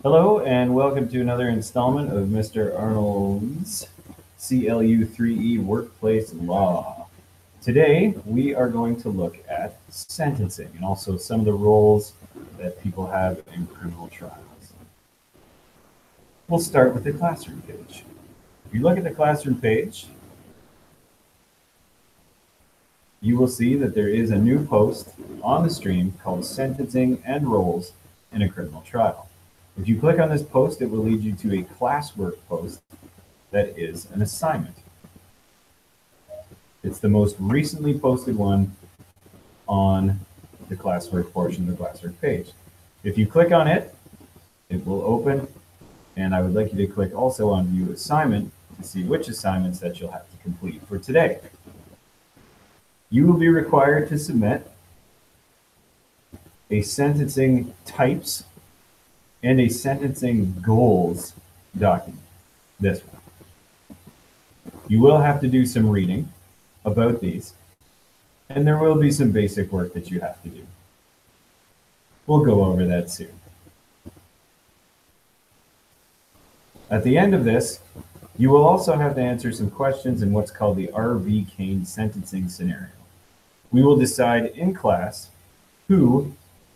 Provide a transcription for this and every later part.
Hello and welcome to another installment of Mr. Arnold's CLU 3E Workplace Law. Today we are going to look at sentencing and also some of the roles that people have in criminal trials. We'll start with the classroom page. If you look at the classroom page, you will see that there is a new post on the stream called Sentencing and Roles in a Criminal Trial. If you click on this post, it will lead you to a classwork post that is an assignment. It's the most recently posted one on the classwork portion of the classwork page. If you click on it, it will open, and I would like you to click also on View Assignment to see which assignments that you'll have to complete for today. You will be required to submit a sentencing types and a sentencing goals document, this one. You will have to do some reading about these, and there will be some basic work that you have to do. We'll go over that soon. At the end of this, you will also have to answer some questions in what's called the R.V. Kane sentencing scenario. We will decide in class who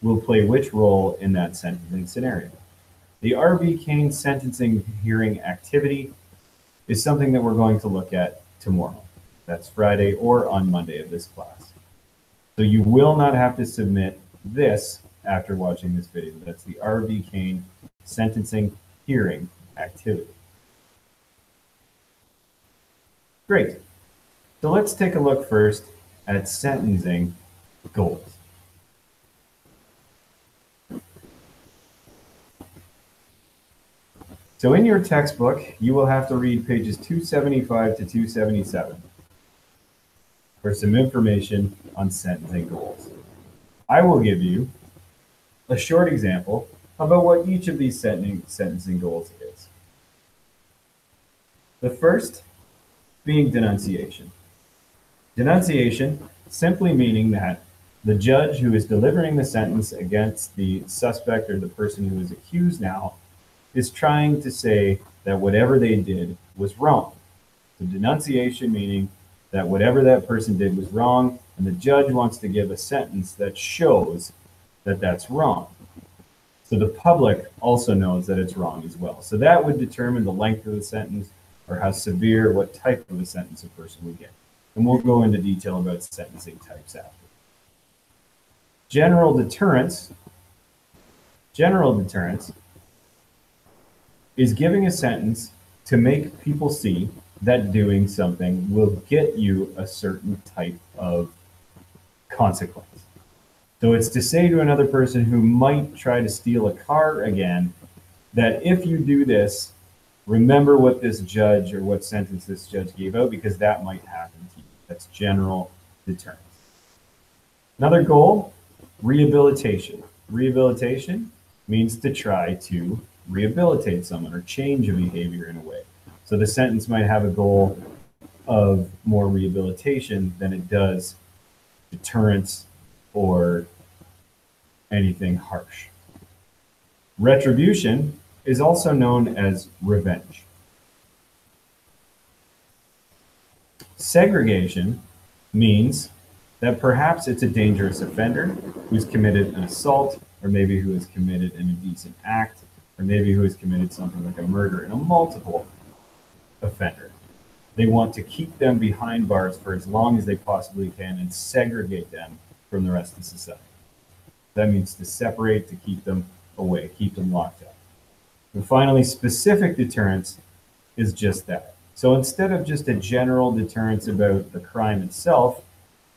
will play which role in that sentencing scenario. The R.V. Kane sentencing hearing activity is something that we're going to look at tomorrow. That's Friday or on Monday of this class. So you will not have to submit this after watching this video. That's the R.V. Kane sentencing hearing activity. Great. So let's take a look first at sentencing goals. So in your textbook, you will have to read pages 275 to 277 for some information on sentencing goals. I will give you a short example about what each of these sentencing goals is. The first being denunciation. Denunciation simply meaning that the judge who is delivering the sentence against the suspect or the person who is accused now is trying to say that whatever they did was wrong. The denunciation meaning that whatever that person did was wrong, and the judge wants to give a sentence that shows that that's wrong. So the public also knows that it's wrong as well. So that would determine the length of the sentence or how severe, what type of a sentence a person would get. And we'll go into detail about sentencing types after. General deterrence. General deterrence is giving a sentence to make people see that doing something will get you a certain type of consequence. So it's to say to another person who might try to steal a car again, that if you do this, remember what this judge or what sentence this judge gave out, because that might happen to you. That's general deterrence. Another goal, rehabilitation. Rehabilitation means to try to rehabilitate someone or change a behavior in a way. So the sentence might have a goal of more rehabilitation than it does deterrence or anything harsh. Retribution is also known as revenge. Segregation means that perhaps it's a dangerous offender who's committed an assault, or maybe who has committed an indecent act, or maybe who has committed something like a murder and a multiple offender. They want to keep them behind bars for as long as they possibly can and segregate them from the rest of society. That means to separate, to keep them away, keep them locked up. And finally, specific deterrence is just that. So instead of just a general deterrence about the crime itself,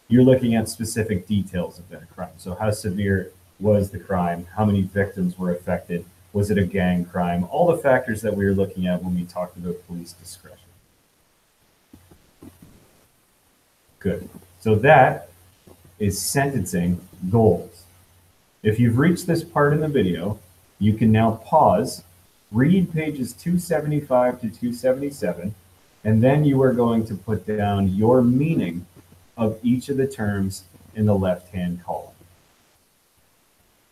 you're looking at specific details of that crime. So how severe was the crime? How many victims were affected? Was it a gang crime? All the factors that we were looking at when we talked about police discretion. Good. So that is sentencing goals. If you've reached this part in the video, you can now pause, read pages 275 to 277, and then you are going to put down your meaning of each of the terms in the left-hand column.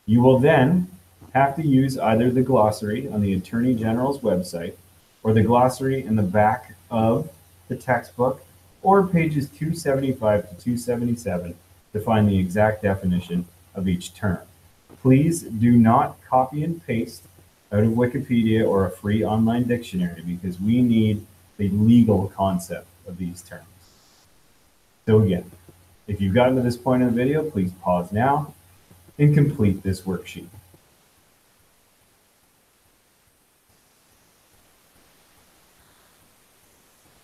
You will then have to use either the glossary on the Attorney General's website or the glossary in the back of the textbook or pages 275 to 277 to find the exact definition of each term. Please do not copy and paste out of Wikipedia or a free online dictionary because we need the legal concept of these terms. So again, if you've gotten to this point in the video, please pause now and complete this worksheet.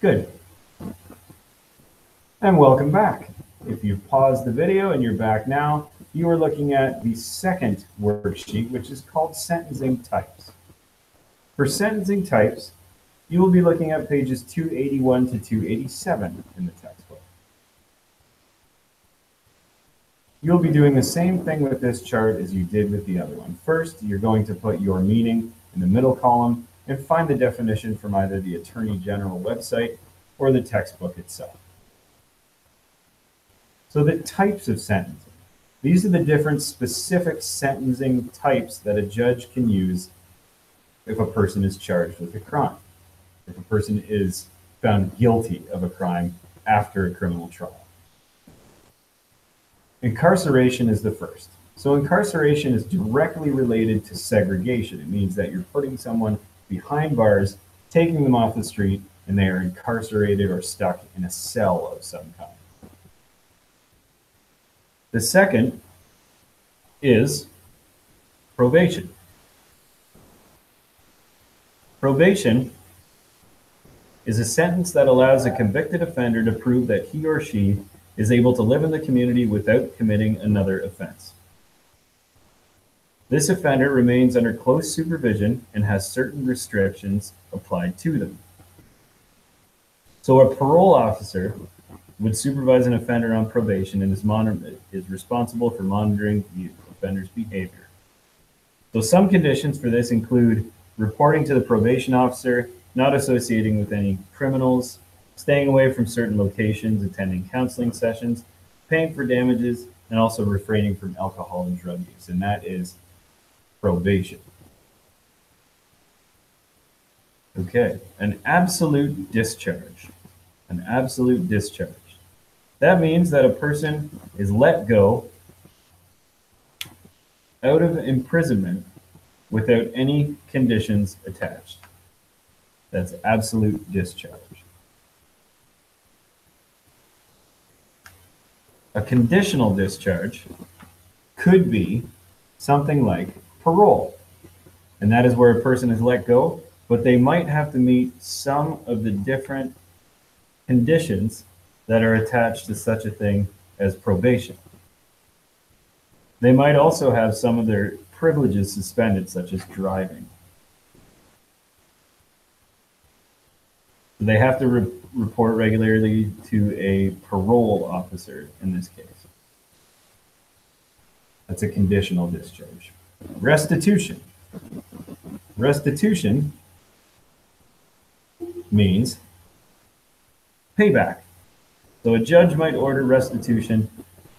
Good. And welcome back. If you've paused the video and you're back now, you are looking at the second worksheet, which is called sentencing types. For sentencing types, you will be looking at pages 281 to 287 in the textbook. You'll be doing the same thing with this chart as you did with the other one. First, you're going to put your meaning in the middle column and find the definition from either the Attorney General website or the textbook itself. So the types of sentencing. These are the different specific sentencing types that a judge can use if a person is charged with a crime, if a person is found guilty of a crime after a criminal trial. Incarceration is the first. So incarceration is directly related to segregation. It means that you're putting someone behind bars, taking them off the street, and they are incarcerated or stuck in a cell of some kind. The second is probation. Probation is a sentence that allows a convicted offender to prove that he or she is able to live in the community without committing another offense. This offender remains under close supervision and has certain restrictions applied to them. So a parole officer would supervise an offender on probation and is responsible for monitoring the offender's behavior. So some conditions for this include reporting to the probation officer, not associating with any criminals, staying away from certain locations, attending counseling sessions, paying for damages, and also refraining from alcohol and drug use. And that is probation. Okay, an absolute discharge. An absolute discharge. That means that a person is let go out of imprisonment without any conditions attached. That's absolute discharge. A conditional discharge could be something like parole. And that is where a person is let go, but they might have to meet some of the different conditions that are attached to such a thing as probation. They might also have some of their privileges suspended, such as driving. They have to report regularly to a parole officer in this case. That's a conditional discharge. Restitution. Restitution means payback. So a judge might order restitution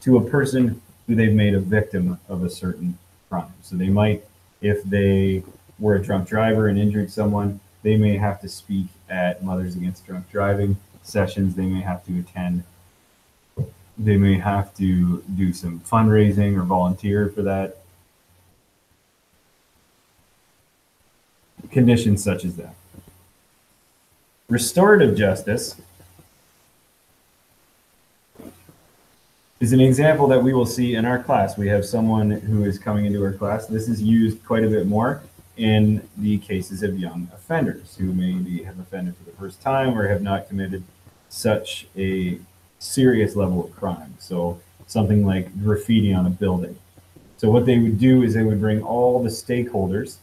to a person who they've made a victim of a certain crime. So they might, if they were a drunk driver and injured someone, they may have to speak at Mothers Against Drunk Driving sessions. They may have to attend. They may have to do some fundraising or volunteer for that. Conditions such as that. Restorative justice is an example that we will see in our class. We have someone who is coming into our class. This is used quite a bit more in the cases of young offenders who maybe have offended for the first time or have not committed such a serious level of crime. So something like graffiti on a building. So what they would do is they would bring all the stakeholders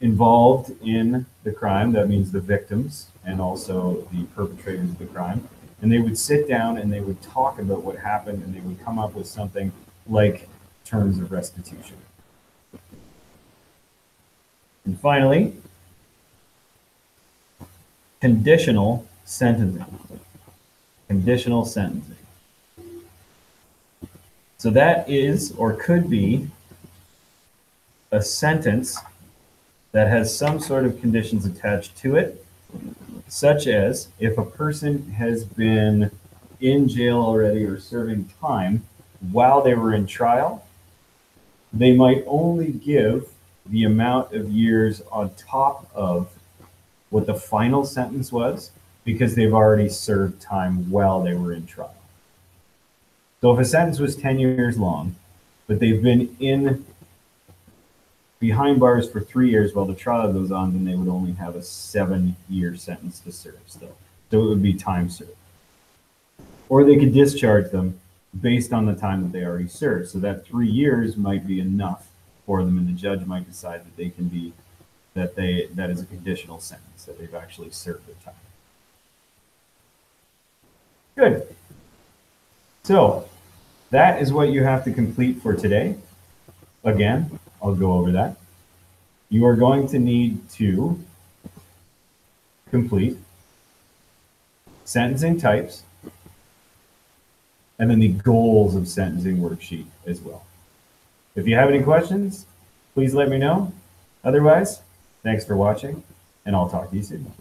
involved in the crime, that means the victims and also the perpetrators of the crime, and they would sit down and they would talk about what happened and they would come up with something like terms of restitution. And finally, conditional sentencing. Conditional sentencing. So that is or could be a sentence that has some sort of conditions attached to it, such as if a person has been in jail already or serving time while they were in trial, they might only give the amount of years on top of what the final sentence was because they've already served time while they were in trial. So if a sentence was 10 years long, but they've been in behind bars for 3 years while the trial goes on, then they would only have a 7-year sentence to serve still. So it would be time served. Or they could discharge them based on the time that they already served. So that 3 years might be enough for them, and the judge might decide that they can be that is a conditional sentence, that they've actually served their time. Good. So that is what you have to complete for today. Again, I'll go over that. You are going to need to complete sentencing types and then the goals of sentencing worksheet as well. If you have any questions, please let me know. Otherwise, thanks for watching, and I'll talk to you soon.